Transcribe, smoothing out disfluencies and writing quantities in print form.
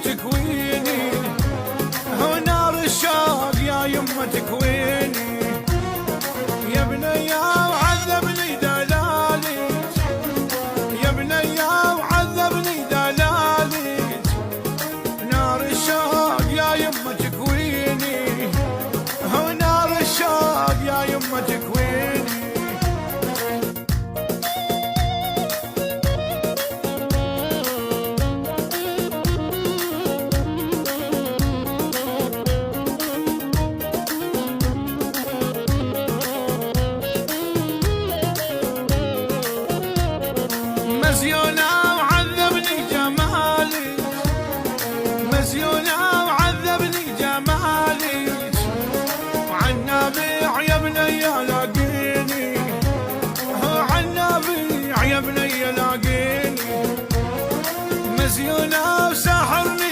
تكويني، هو نار الشوق يا يمه تكويني. يا بنيا وعذبني دلالي، يا بنيا وعذبني دلالي، نار الشوق يا يمه تكويني، هو نار الشوق يا يمه تكويني. مزيونة وعذبني جمالي، مزيونة وعذبني جمالي، وعنابيع يا بني لاقيني، هو عنابيع يا بني لاقيني، مزيونة وساحرني